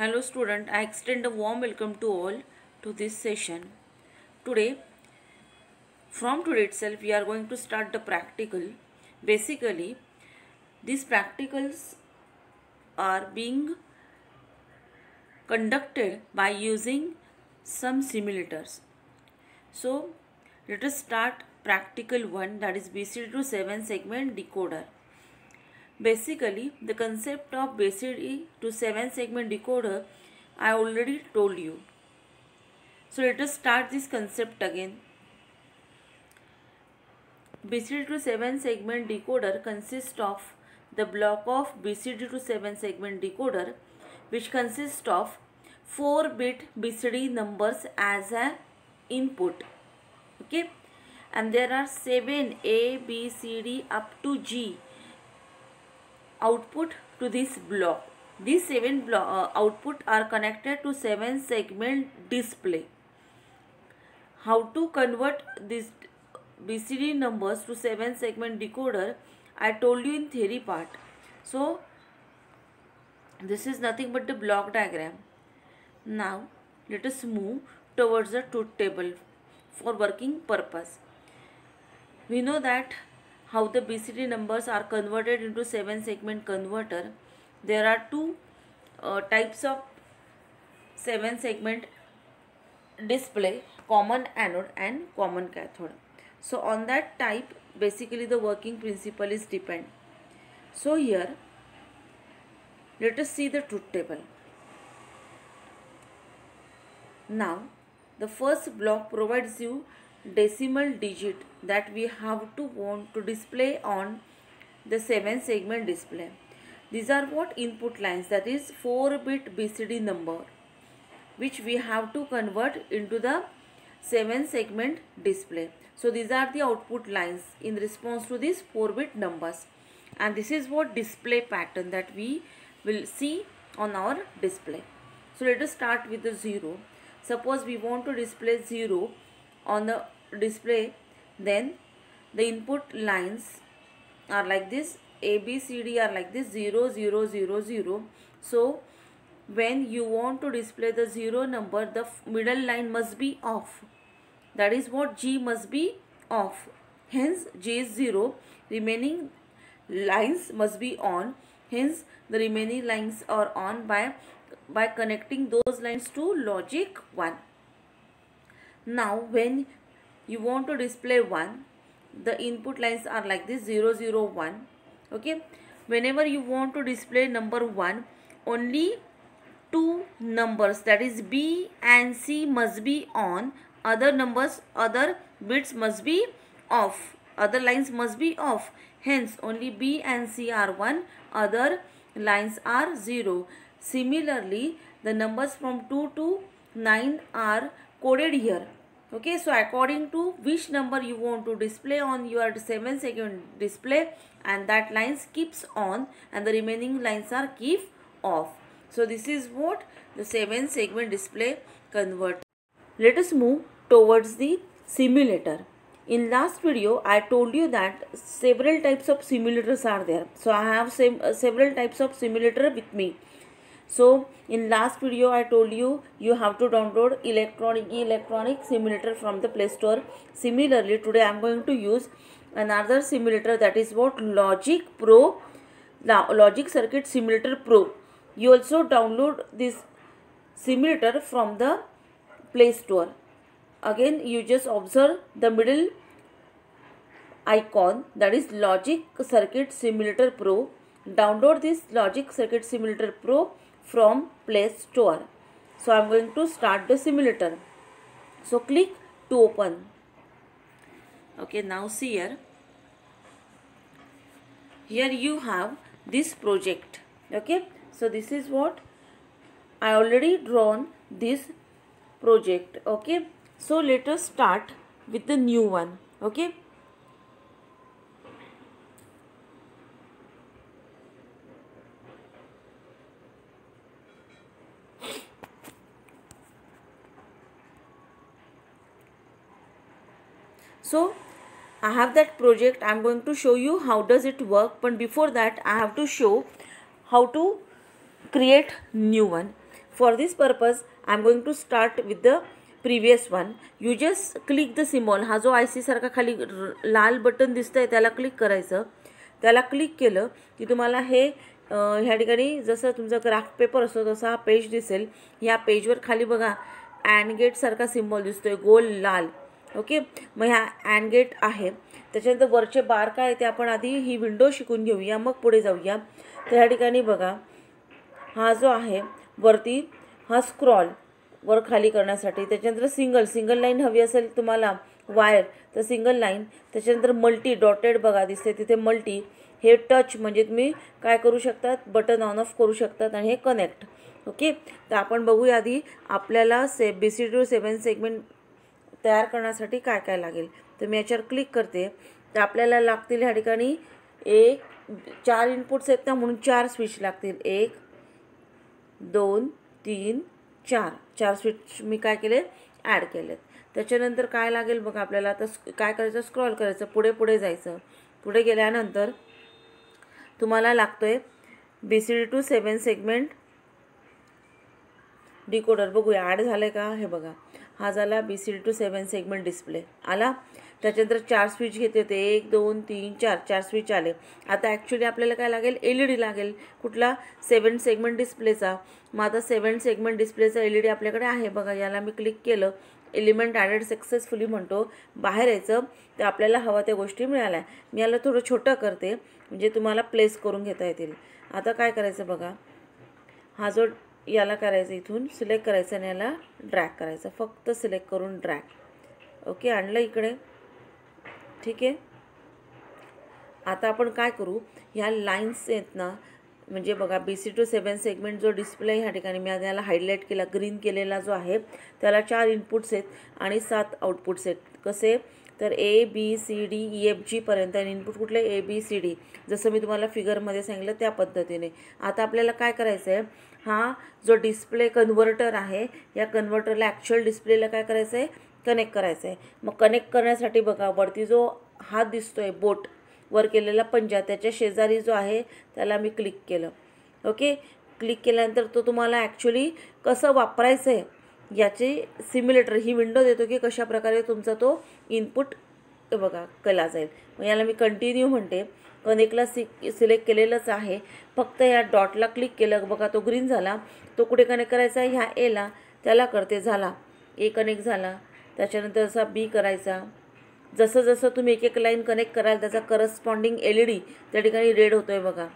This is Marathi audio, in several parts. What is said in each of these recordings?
Hello student, I extend a warm welcome to all to this session. Today, from today itself we are going to start the practical. Basically, these practicals are being conducted by using some simulators. So, let us start practical 1, that is BCD to 7 segment decoder. Basically, the concept of BCD to 7 segment decoder I already told you. So let us start this concept again. BCD to 7 segment decoder consists of the block of BCD to 7 segment decoder, which consists of 4-bit BCD numbers as an input. Okay, and there are 7 A, B, C, D up to G output to this block. These 7 output are connected to 7 segment display. How to convert these BCD numbers to 7 segment decoder I told you in theory part. So this is nothing but the block diagram. Now let us move towards the truth table for working purpose. We know that how the BCD numbers are converted into 7 segment converter. There are two types of 7 segment display, common anode and common cathode. So on that type basically the working principle is depend. So here let us see the truth table. Now the first block provides you decimal digit that we have to want to display on the 7 segment display. These are what input lines, that is 4-bit BCD number, which we have to convert into the 7 segment display. So these are the output lines in response to these 4-bit numbers, and this is what display pattern that we will see on our display. So let us start with the 0. Suppose we want to display 0 on the display, then the input lines are like this, A, B, C, D are like this, 0, 0, 0, 0. So when you want to display the 0 number, the middle line must be off. That is what G must be off. Hence G is 0. Remaining lines must be on. Hence the remaining lines are on by connecting those lines to logic 1. Now when you want to display 1, the input lines are like this, 0, 0, 1. Okay. Whenever you want to display number 1, only two numbers, that is B and C, must be on. Other numbers, other bits must be off. Other lines must be off. Hence only B and C are 1. Other lines are 0. Similarly, the numbers from 2 to 9 are coded here. Okay, so according to which number you want to display on your 7 segment display, and that lines keeps on and the remaining lines are keep off. So this is what the 7 segment display convert. Let us move towards the simulator. In last video I told you that several types of simulators are there. So I have several types of simulator with me. So in last video I told you have to download electronic simulator from the Play Store. Similarly today I am going to use another simulator, that is what Logic Circuit Simulator Pro. You also download this simulator from the Play Store. Again you just observe the middle icon, that is Logic Circuit Simulator Pro. Download this Logic Circuit Simulator Pro from Play Store. So I am going to start the simulator. So click to open. Okay, now see here. Here you have this project. Okay, so this is what I already drawn this project. Okay, so let us start with the new one. Okay. So I have that project. I am going to show you how does it work, but before that I have to show how to create new one. For this purpose, I am going to start with the previous one. You just click the symbol. हा जो IC सारखा खाली लाल बटन दिसतंय त्याला क्लिक करायचं. त्याला क्लिक केलं की तुम्हाला हे ह्या ठिकाणी जसं तुमचा ग्राफ पेपर असतो तसा हा पेज दिसेल. या पेजवर खाली बघा अँड गेट सारखा सिम्बॉल दिसतोय गोल लाल. ओके, मग ह्या अँड गेट आहे. त्याच्यानंतर वरचे बार काय आहे ते आपण आधी ही विंडो शिकून घेऊया, मग पुढे जाऊया. तर ह्या ठिकाणी बघा हा जो आहे वरती हा स्क्रॉल वर खाली करण्यासाठी. त्याच्यानंतर सिंगल लाईन हवी असेल तुम्हाला वायर तर सिंगल लाईन. त्याच्यानंतर मल्टी डॉटेड बघा दिसते तिथे मल्टी. हे टच म्हणजे तुम्ही काय करू शकतात, बटन ऑन ऑफ करू शकतात. आणि हे कनेक्ट. ओके, तर आपण बघूया आधी आपल्याला BCD टू 7 सेगमेंट तयार करण्यासाठी काय काय लागेल. तर मी याच्यावर क्लिक करते. तर आपल्याला लागतील ह्या ठिकाणी 4 इनपुट्स आहेत ना, म्हणून 4 स्विच लागतील. 1 2 3 4 स्विच मी काय केले ॲड केलेत. त्याच्यानंतर काय लागेल बघा आपल्याला आता काय करायचं, स्क्रॉल करायचं, पुढे जायचं. पुढे गेल्यानंतर तुम्हाला लागतोय BCD टू 7 सेगमेंट डिकोडर. बघूया ॲड झालं आहे का. हे बघा हा झाला BCD टू 7 सेगमेंट डिस्प्ले आला. त्याच्यानंतर 4 स्विच घेते होते 1 2 3 4 स्विच आले. आता ॲक्च्युली आपल्याला काय लागेल, LED लागेल. कुठला, 7 सेगमेंट डिस्प्लेचा. मग आता 7 सेगमेंट डिस्प्लेचा LED आपल्याकडे आहे बघा. याला मी क्लिक केलं, एलिमेंट ॲडेड सक्सेसफुली म्हणतो. बाहेर यायचं तर आपल्याला हवा त्या गोष्टी मिळाल्या. मी याला थोडं छोटं करते म्हणजे तुम्हाला प्लेस करून घेता येतील. आता काय करायचं बघा, हा जो याला करायचं इथून सिलेक्ट करायचं आणि याला ड्रॅग करायचं. फक्त सिलेक्ट करून ड्रॅग. ओके, आणलं इकडे. ठीक आहे, आता आपण काय करू, ह्या लाईन्स आहेत ना, म्हणजे बघा BCD टू 7 सेगमेंट जो डिस्प्ले ह्या ठिकाणी मी याला हायलाईट केला, ग्रीन केलेला जो आहे त्याला 4 इनपुट्स आहेत आणि 7 आउटपुट्स आहेत. कसे, तर ABCDEFG पर्यंत. आणि इनपुट कुठले, ABCD, जसं मी तुम्हाला फिगरमध्ये सांगितलं त्या पद्धतीने. आता आपल्याला काय करायचं आहे, हा जो डिस्प्ले कन्व्हर्टर आहे या कन्व्हर्टरला ॲक्च्युअल डिस्प्लेला काय करायचं आहे, कनेक्ट करायचं आहे. मग कनेक्ट करण्यासाठी बघा वरती जो हात दिसतोय बोट वर केलेला पंजा, त्याच्या शेजारी जो आहे त्याला मी क्लिक केलं. ओके, क्लिक केल्यानंतर तो तुम्हाला ॲक्च्युली कसं वापरायचं आहे याची सिम्युलेटर ही विंडो देतो की कशा प्रकारे तुमचा तो इनपुट बघा केला जाईल. मग याला मी कंटिन्यू म्हणते. कनेक्टला सिलेक्ट केलेलंच आहे, फक्त या डॉटला क्लिक केलं बघा तो ग्रीन झाला. तो कुठे कनेक्ट करायचा आहे, ह्या एला, त्याला करते. झाला ए कनेक्ट झाला. त्याच्यानंतर असा बी करायचा. जसं जसं तुम्ही एक लाईन कनेक्ट कराल त्याचा करस्पॉन्डिंग LED त्या ठिकाणी रेड होतोय बघा.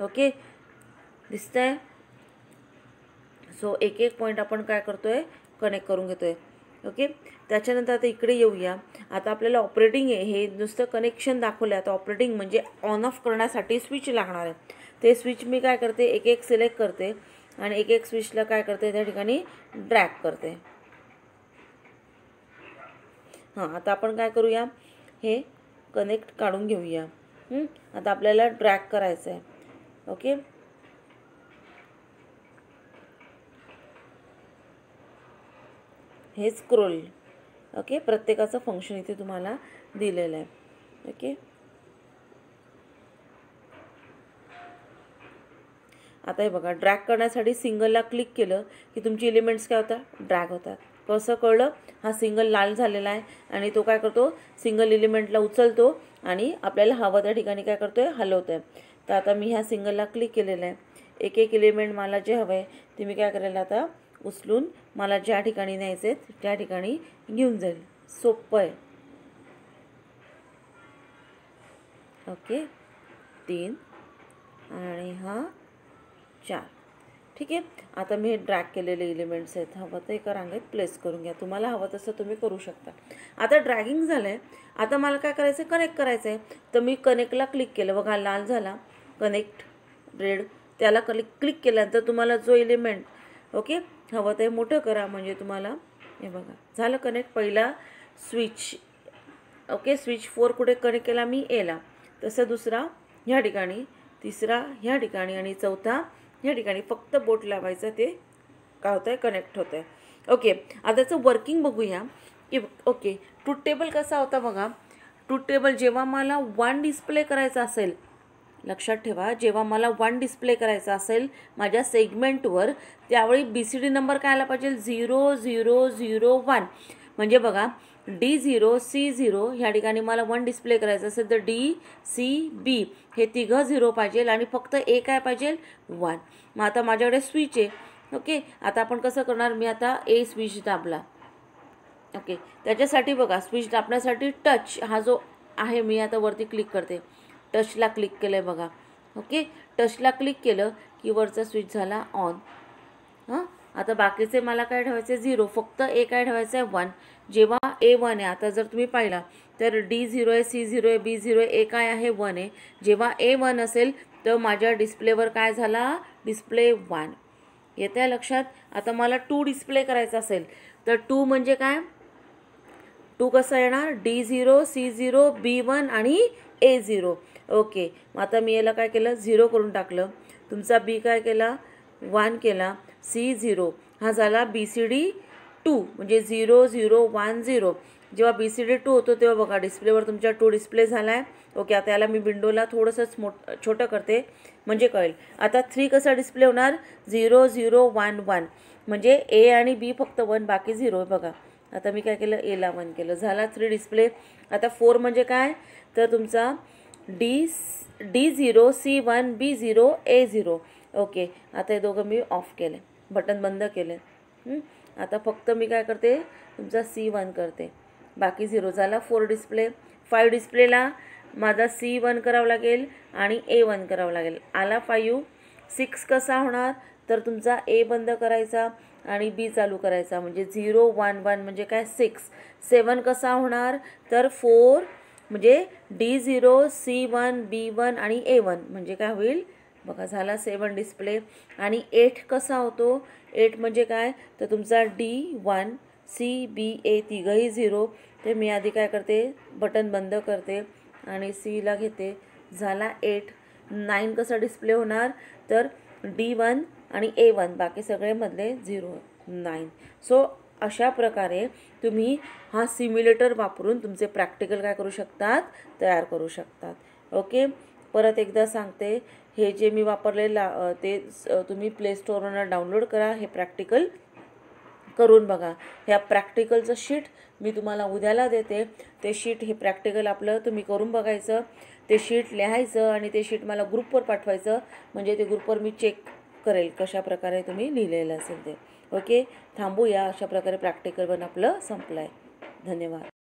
ओके, दिसतंय. सो एक पॉईंट आपण काय करतोय, कनेक्ट करून घेतोय. ओके, त्याच्यानंतर आता इकडे येऊया. आता आपल्याला ऑपरेटिंग आहे, हे नुसतं कनेक्शन दाखवलं. आता ऑपरेटिंग म्हणजे ऑन ऑफ करण्यासाठी स्विच लागणार आहे. ते स्विच मी काय करते, एक सिलेक्ट करते आणि एक स्विचला काय करते त्या ठिकाणी ड्रॅग करते. हां, आता आपण काय करूया, हे कनेक्ट काढून घेऊया. आता आपल्याला ड्रॅग करायचं आहे. ओके, हे स्क्रोल. ओके, प्रत्येकाचं फंक्शन इथे तुम्हाला दिलेलं आहे. ओके, आता हे बघा ड्रॅग करण्यासाठी सिंगलला क्लिक केलं की तुमची एलिमेंट्स काय होतात, ड्रॅग होतात. कसं कळलं, हा सिंगल लाल झालेला आहे आणि तो काय करतो, सिंगल एलिमेंटला उचलतो आणि आपल्याला हवं त्या ठिकाणी काय करतोय, हलवतो आहे. तर आता मी ह्या सिंगलला क्लिक केलेलं आहे. एक एलिमेंट मला जे हवं आहे ते मी काय करेल, आता उचलून मला ज्या ठिकाणी न्यायचे त्या ठिकाणी घेऊन जाईल. सोपं आहे. ओके, 3 आणि हा 4. ठीक आहे, आता मी हे ड्रॅग केलेले एलिमेंट्स आहेत, हवं तर एका रांगेत प्लेस करून घ्या. तुम्हाला हवं तसं तुम्ही करू शकता. आता ड्रॅगिंग झालं आहे. आता मला काय करायचं आहे, कनेक्ट करायचं आहे. तर मी कनेक्टला क्लिक केलं बघा, लाल झाला कनेक्ट, रेड. त्याला क्लिक केल्यानंतर तुम्हाला जो एलिमेंट ओके हवं ते मोठं करा, म्हणजे तुम्हाला हे बघा झालं कनेक्ट. पहिला स्विच ओके, स्विच 4 कुठे कनेक्ट केला मी, एला. तसं दुसरा ह्या ठिकाणी, तिसरा ह्या ठिकाणी आणि चौथा ह्या ठिकाणी. फक्त बोट लावायचं, ते काय होतं आहे, कनेक्ट होतं आहे. ओके, आता त्याचं वर्किंग बघूया की ओके ट्रूथ टेबल कसा होता बघा. ट्रूथ टेबल जेव्हा मला 1 डिस्प्ले करायचा असेल लक्षात ठेवा, जेव्हा मला 1 डिस्प्ले करायचा असेल माझ्या सेगमेंटवर, त्यावेळी BCD नंबर काय आला पाहिजे 0 0 0 1. म्हणजे बघा D0 C0 ह्या ठिकाणी मला 1 डिस्प्ले करायचं असेल तर D C B हे तिघं 0 पाहिजे आणि फक्त A काय पाहिजे 1. मग आता माझ्याकडे स्विच आहे. ओके, आता आपण कसं करणार, मी आता A स्विच दाबला. ओके, त्याच्यासाठी बघा स्विच दाबण्यासाठी टच हा जो आहे, मी आता वरती क्लिक करते, टचला क्लिक केलं आहे बघा. ओके, टचला क्लिक केलं की वरचा स्विच झाला ऑन. हां, आता बाकीचे मला काय ठेवायचे 0, फक्त A काय ठेवायचं आहे 1. जेव्हा A 1 आहे, आता जर तुम्ही पाहिला तर D0 आहे, C0 आहे, B0 आहे, A काय आहे 1 आहे. जेव्हा A 1 असेल तर माझ्या डिस्प्लेवर काय झाला, डिस्प्ले 1. येत्या लक्षात. आता मला 2 डिस्प्ले करायचा असेल तर 2 म्हणजे काय, 2 कसं येणार D0 C0 B1 आणि A0. ओके, मग आता मी याला काय केलं 0 करून टाकलं. तुमचा B काय केला 1 केला. C0 हा झाला BCD 2 म्हणजे 0 0 1 0. जेव्हा BCD 2 होतो तेव्हा बघा डिस्प्लेवर तुमच्या 2 डिस्प्ले झाला आहे. ओके, आता याला मी विंडोला थोडंसं छोटं करते म्हणजे कळेल. आता 3 कसा डिस्प्ले होणार 0 0 1 1 म्हणजे A आणि B फक्त 1 बाकी 0 बघा. आता मी काय केलं Aला 1 केलं, झाला 3 डिस्प्ले. आता 4 म्हणजे काय तर तुमचा D0 C1 B0 A0. Okay, आता हे दोघं मी ऑफ केले, बटन बंद केले. आता फक्त मी काय करते तुमचा C1 करते, बाकी 0 झाला. 4 डिस्प्ले. 5 डिस्प्लेला माझा C1 करावं लागेल आणि A1 करावं लागेल. आला 5. 6 कसा होणार तर तुमचा A बंद करायचा आणि B चालू करायचा म्हणजे 0 1 1 म्हणजे काय 6. 7 कसा होणार तर 4 म्हणजे D0 C1 B1 आणि A1 म्हणजे काय होईल बघा, झाला 7 डिस्प्ले. आणि 8 कसा होतो 8 म्हणजे काय तर तुमचा D1 C B A तिघंही 0. ते मी आधी काय करते बटन बंद करते आणि Cला घेते, झाला 8. 9 कसा डिस्प्ले होणार तर D1 आणि A1 बाकी सगळे मधले 0 9. सो अशा प्रकारे तुम्ही हा सिम्युलेटर वापरून तुमचे प्रॅक्टिकल काय करू शकतात तयार करू शकतात. ओके, परत एकदा सांगते, हे जे मी वापरलेलं ते तुम्ही प्ले स्टोअरवरून डाउनलोड करा, हे प्रॅक्टिकल करून बघा. ह्या प्रॅक्टिकलचं शीट मी तुम्हाला उद्याला देते. ते शीट हे प्रॅक्टिकल आपलं तुम्ही करून बघायचं, ते शीट लिहायचं आणि ते शीट मला ग्रुपवर पाठवायचं म्हणजे ते ग्रुपवर मी चेक करेल कशा प्रकारे तुम्ही लिहिलेलं असेल ते. ओके, थांबूया. अशा प्रकारे प्रॅक्टिकल पण आपलं संपलं आहे. धन्यवाद.